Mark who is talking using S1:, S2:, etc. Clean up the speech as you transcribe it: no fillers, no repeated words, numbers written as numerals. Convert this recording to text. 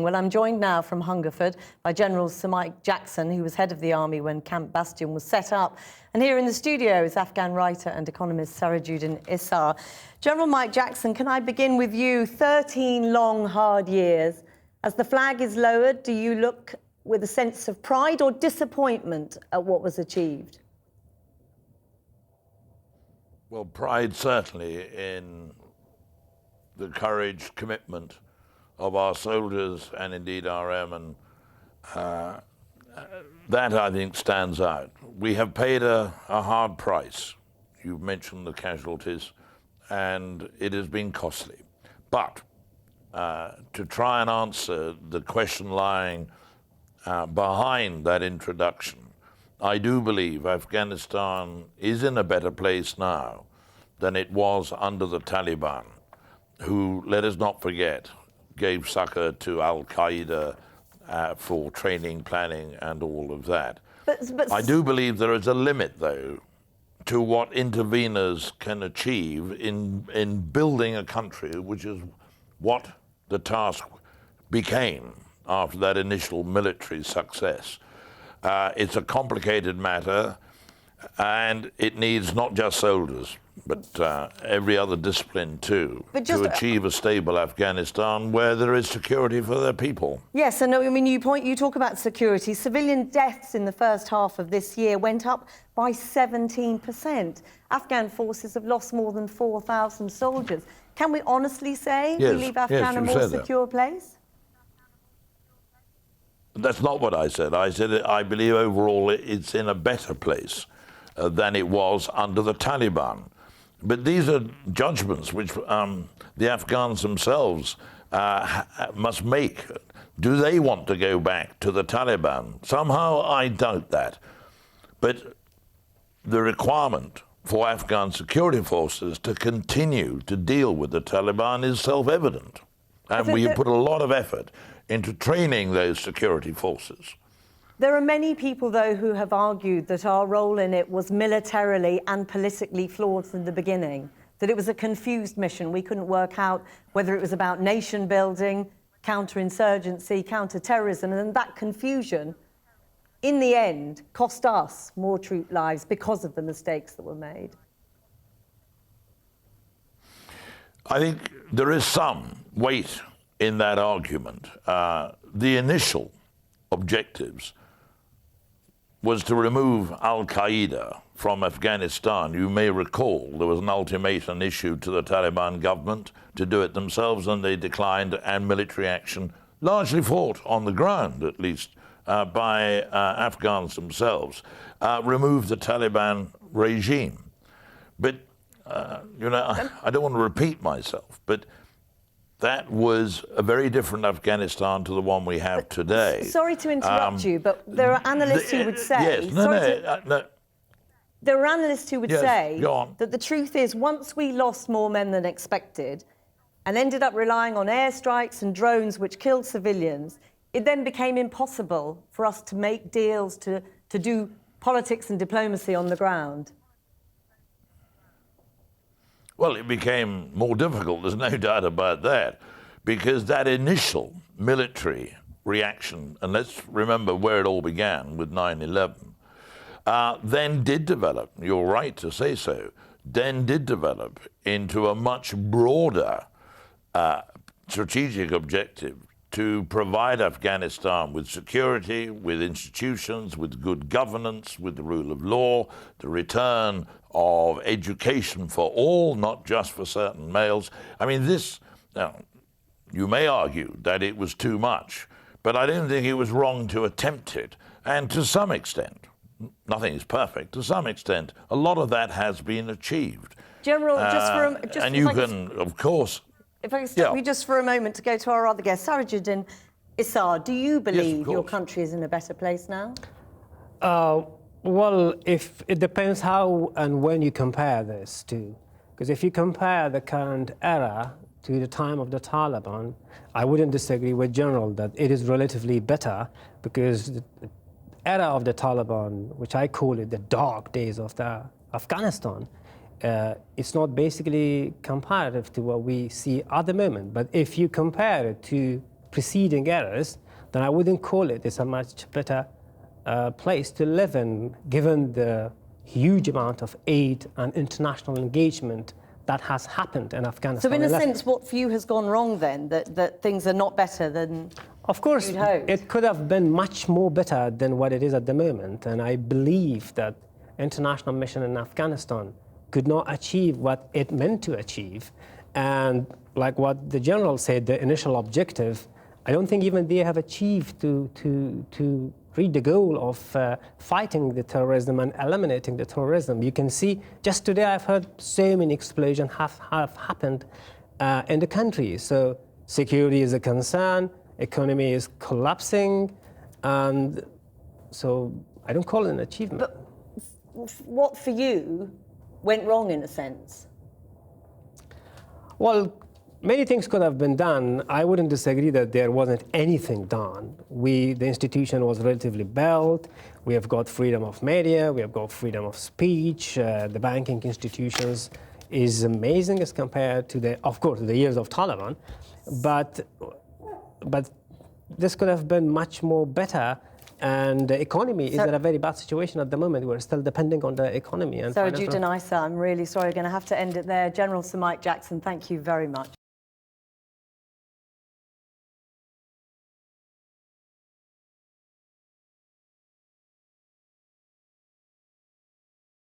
S1: Well, I'm joined now from Hungerford by General Sir Mike Jackson, who was head of the army when Camp Bastion was set up. And here in the studio is Afghan writer and economist Sarajuddin Isar. General Mike Jackson, can I begin with you? 13 long, hard years. As the flag is lowered, do you look with a sense of pride or disappointment at what was achieved?
S2: Well, pride certainly in the courage, commitment of our soldiers and indeed our airmen. That, I think, stands out. We have paid a hard price. You've mentioned the casualties, and it has been costly. But to try and answer the question lying behind that introduction, I do believe Afghanistan is in a better place now than it was under the Taliban, who, let us not forget, gave succor to Al-Qaeda for training, planning, and all of that. But I do believe there is a limit, though, to what interveners can achieve in building a country, which is what the task became after that initial military success. It's a complicated matter, and it needs not just soldiers, but every other discipline too, to achieve a stable Afghanistan where there is security for their people.
S1: Yes, and I mean, you talk about security. Civilian deaths in the first half of this year went up by 17%. Afghan forces have lost more than 4,000 soldiers. Can we honestly say we leave Afghan a more secure place?
S2: That's not what I said. I said I believe overall it's in a better place than it was under the Taliban. But these are judgments which the Afghans themselves must make. Do they want to go back to the Taliban? Somehow I doubt that. But the requirement for Afghan security forces to continue to deal with the Taliban is self-evident. And we have put a lot of effort into training those security forces.
S1: There are many people, though, who have argued that our role in it was militarily and politically flawed from the beginning, that it was a confused mission. We couldn't work out whether it was about nation building, counterinsurgency, counter-terrorism, and that confusion, in the end, cost us more troop lives because of the mistakes that were made.
S2: I think there is some weight in that argument. The initial objectives was to remove Al-Qaeda from Afghanistan. You may recall there was an ultimatum issued to the Taliban government to do it themselves, and they declined, and military action, largely fought on the ground at least, by Afghans themselves, removed the Taliban regime. But, you know, I don't want to repeat myself, but that was a very different Afghanistan to the one we have today.
S1: Sorry to interrupt you, but there are analysts who would say...
S2: Yes,
S1: there are analysts who would say that the truth is, once we lost more men than expected and ended up relying on airstrikes and drones which killed civilians, it then became impossible for us to make deals, to do politics and diplomacy on the ground.
S2: Well, it became more difficult, there's no doubt about that, because that initial military reaction, and let's remember where it all began with 9/11, then did develop, you're right to say so, then did develop into a much broader strategic objective to provide Afghanistan with security, with institutions, with good governance, with the rule of law, the return of education for all, not just for certain males. I mean, this, now, you may argue that it was too much, but I don't think it was wrong to attempt it. And to some extent, nothing is perfect, to some extent, a lot of that has been achieved.
S1: General,
S2: and you can, of course...
S1: If I can stop you just for a moment to go to our other guest, Sarajuddin Isar, do you believe your country is in a better place now?
S3: Well, it depends how and when you compare this to. Because if you compare the current era to the time of the Taliban, I wouldn't disagree with General that it is relatively better, because the era of the Taliban, which I call it the dark days of Afghanistan, it's not basically comparative to what we see at the moment. But if you compare it to preceding eras, then I wouldn't call it it's a much better place to live in, given the huge amount of aid and international engagement that has happened in Afghanistan.
S1: So in a sense, what for you has gone wrong then, that things are not better than
S3: of course,
S1: you'd hoped?
S3: It could have been much more better than what it is at the moment, and I believe that international mission in Afghanistan could not achieve what it meant to achieve. And like what the general said, the initial objective, I don't think even they have achieved to reach the goal of fighting the terrorism and eliminating the terrorism. You can see, just today I've heard so many explosions have happened in the country. So security is a concern, economy is collapsing, and so I don't call it an achievement.
S1: But what for you went wrong in a sense?
S3: Well, many things could have been done. I wouldn't disagree that there wasn't anything done. The institution was relatively built. We have got freedom of media. We have got freedom of speech. The banking institutions is amazing as compared to of course, the years of Taliban. But this could have been much more better. And the economy is in a very bad situation at the moment. We're still depending on the economy. And
S1: Sarajuddin Isar, I'm really sorry. We're going to have to end it there. General Sir Mike Jackson, thank you very much.